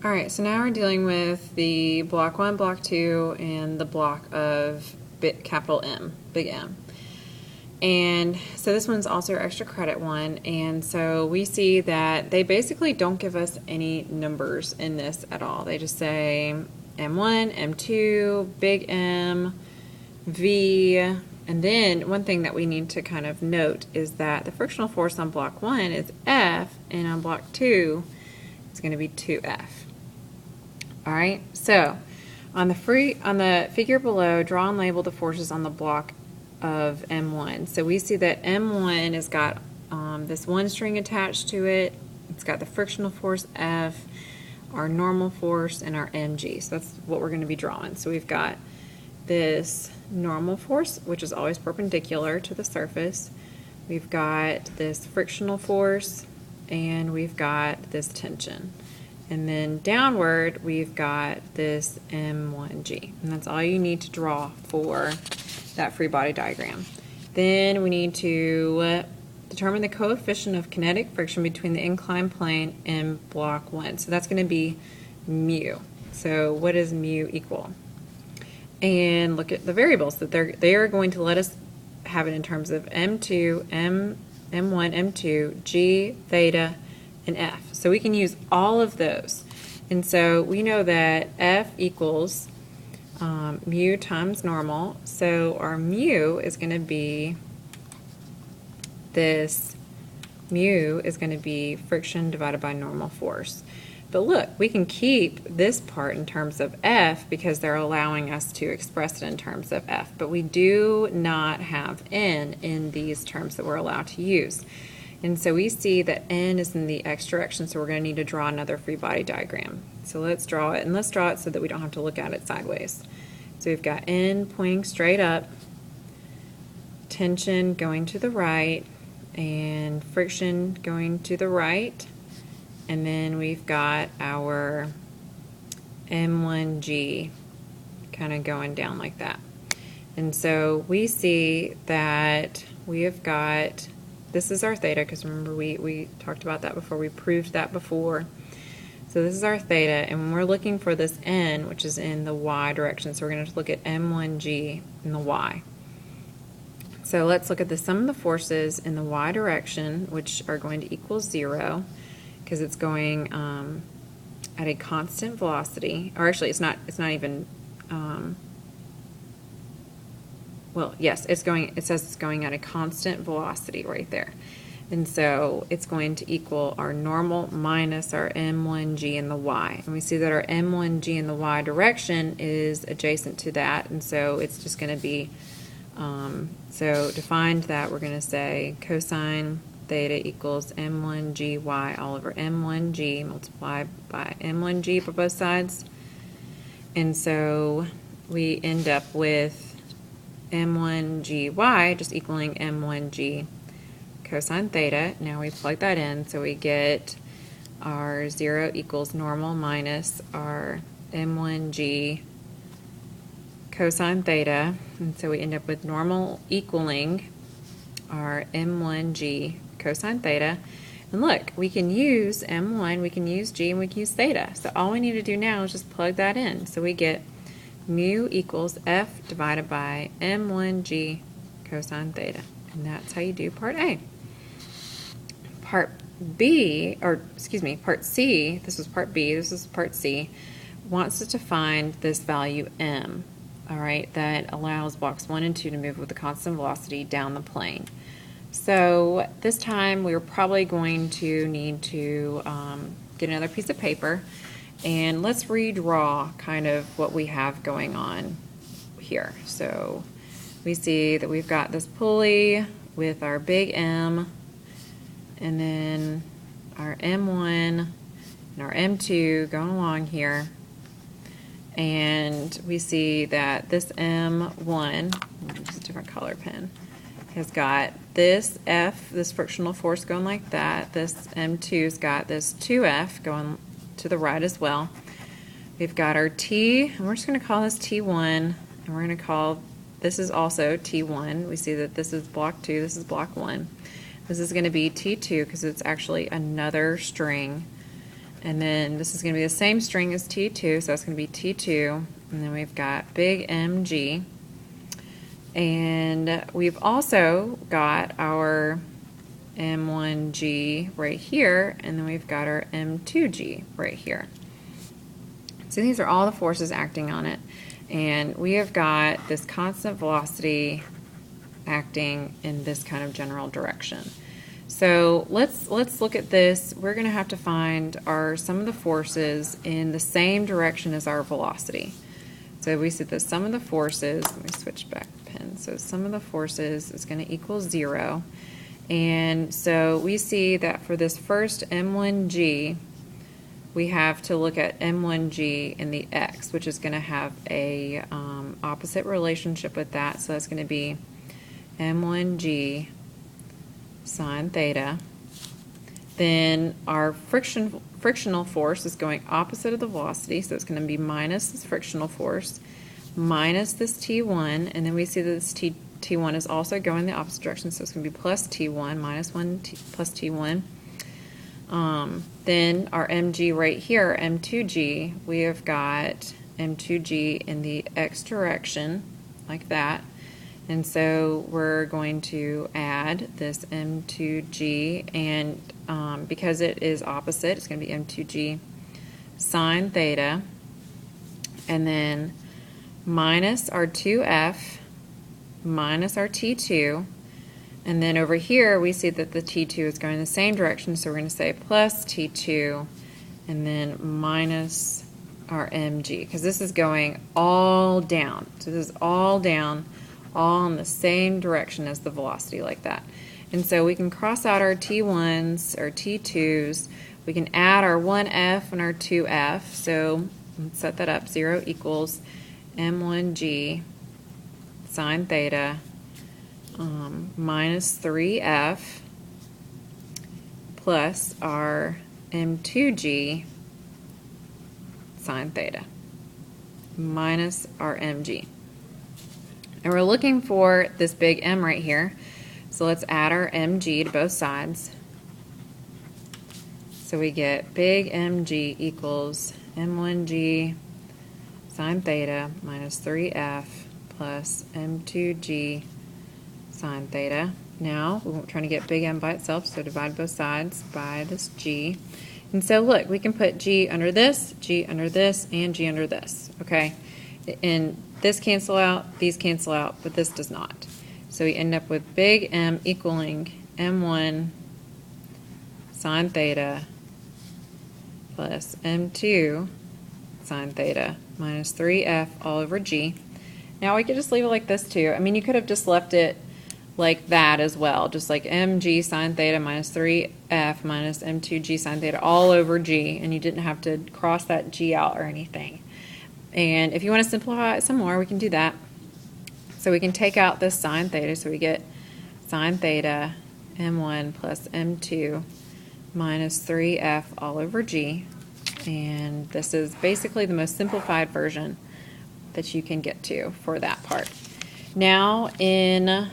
All right, so now we're dealing with the block 1, block 2, and the block of capital M, big M. And so this one's also our extra credit one, and so we see that they basically don't give us any numbers in this at all. They just say M1, M2, big M, V, and then one thing that we need to kind of note is that the frictional force on block 1 is F, and on block 2 it's going to be 2F. All right, so on the figure below, draw and label the forces on the block of M1. So we see that M1 has got this one string attached to it. It's got the frictional force F, our normal force, and our mg. So that's what we're going to be drawing. So we've got this normal force, which is always perpendicular to the surface. We've got this frictional force, and we've got this tension. And then downward, we've got this M1G. And that's all you need to draw for that free body diagram. Then we need to determine the coefficient of kinetic friction between the inclined plane and block 1. So that's going to be mu. So what does mu equal? And look at the variables that they are going to let us have it in terms of M2, M1, M2, G, theta, and F. So we can use all of those. And so we know that F equals mu times normal. So our mu is going to be this, mu is going to be friction divided by normal force. But look, we can keep this part in terms of F because they're allowing us to express it in terms of F. But we do not have N in these terms that we're allowed to use. And so we see that N is in the X direction, so we're going to need to draw another free body diagram. So let's draw it, and let's draw it so that we don't have to look at it sideways. So we've got N pointing straight up, tension going to the right, and friction going to the right. And then we've got our M1G kind of going down like that. And so we see that we have got, this is our theta, because remember we talked about that before, we proved that before. So this is our theta, and when we're looking for this N, which is in the Y direction, so we're going to look at M1G in the Y. So let's look at the sum of the forces in the Y direction, which are going to equal 0, because it's going at a constant velocity, or actually it's not even, well, yes, it says it's going at a constant velocity right there. And so it's going to equal our normal minus our M1G in the Y. And we see that our M1G in the Y direction is adjacent to that, and so it's just going to be, so to find that, we're going to say cosine theta equals M1GY all over M1G multiplied by M1G for both sides. And so we end up with M1GY just equaling M1G cosine theta. Now we plug that in, so we get our 0 equals normal minus our M1G cosine theta. And so we end up with normal equaling our M1G cosine theta. And look, we can use M1, we can use G, and we can use theta. So all we need to do now is just plug that in. So we get mu equals F divided by M1G cosine theta. And that's how you do part A. Part B, or excuse me, part C, this was part B, this is part C, wants us to find this value M, all right, that allows blocks 1 and 2 to move with a constant velocity down the plane. So this time we're probably going to need to get another piece of paper, and let's redraw kind of what we have going on here. So we see that we've got this pulley with our big M, and then our M1 and our M2 going along here. And we see that this M1, use a different color pen, has got this F, this frictional force going like that. This M2's got this 2F going to the right as well. We've got our T, and we're just going to call this T1, and we're going to call this is also T1. We see that this is block 2, this is block 1. This is going to be T2 because it's actually another string and then this is going to be the same string as T2, so it's going to be T2, and then we've got big MG, and we've also got our M1G right here, and then we've got our M2G right here. So these are all the forces acting on it, and we have got this constant velocity acting in this kind of general direction. So let's look at this. We're going to have to find some of the forces in the same direction as our velocity. So we see the sum of the forces, let me switch back the pen. So sum of the forces is going to equal 0. And so we see that for this first M1G, we have to look at M1G in the X, which is going to have a opposite relationship with that. So that's going to be M1G sine theta. Then our frictional force is going opposite of the velocity, so it's going to be minus this frictional force minus this T1, and then we see that this T1 is also going the opposite direction, so it's going to be plus T1 minus 1 plus T1. Then our mg right here, M2g, we have got M2g in the x direction, like that. And so we're going to add this M2g, and because it is opposite, it's going to be M2g sine theta, and then minus our 2f minus our T2, and then over here we see that the T2 is going the same direction, so we're going to say plus T2 and then minus our mg, because this is going all down. So this is all down, all in the same direction as the velocity, like that. And so we can cross out our T1s, our T2s, we can add our 1f and our 2f, so let's set that up. 0 equals m1g sine theta minus 3f plus our m2g sine theta minus our mg. And we're looking for this big M right here, so let's add our mg to both sides. So we get big mg equals m1g sine theta minus 3f plus m2g sine theta. Now we're trying to get big M by itself, so divide both sides by this g. And so look, we can put g under this, and g under this, okay? And this cancel out, these cancel out, but this does not. So we end up with big M equaling m1 sine theta plus m2 sine theta minus 3f all over g. Now we could just leave it like this too. I mean, you could have just left it like that as well, just like mg sine theta minus 3f minus m2g sine theta all over g, and you didn't have to cross that g out or anything. And if you want to simplify it some more, we can do that. So we can take out this sine theta, so we get sine theta m1 plus m2 minus 3f all over g. And this is basically the most simplified version that you can get to for that part. Now in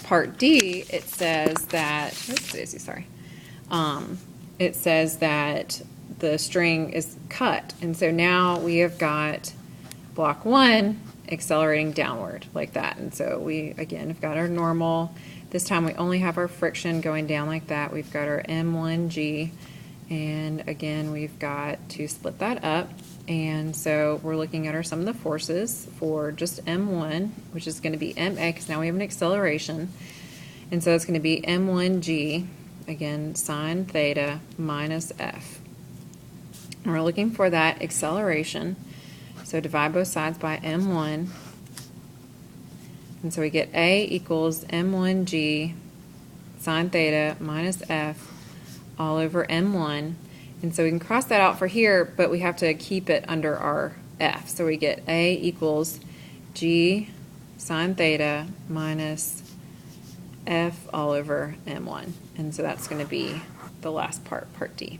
part D, it says that, oops, Daisy, sorry. It says that the string is cut, and so now we have got block 1 accelerating downward like that. And so we again have got our normal. This time we only have our friction going down like that. We've got our m1g, and again we've got to split that up. And so we're looking at our sum of the forces for just m1, which is going to be ma, because now we have an acceleration. And so it's going to be m1g, again, sine theta minus f. And we're looking for that acceleration. So divide both sides by m1. And so we get a equals m1g sine theta minus f all over m1. And so we can cross that out for here, but we have to keep it under our f. So we get a equals g sine theta minus f all over m1. And so that's going to be the last part, part D.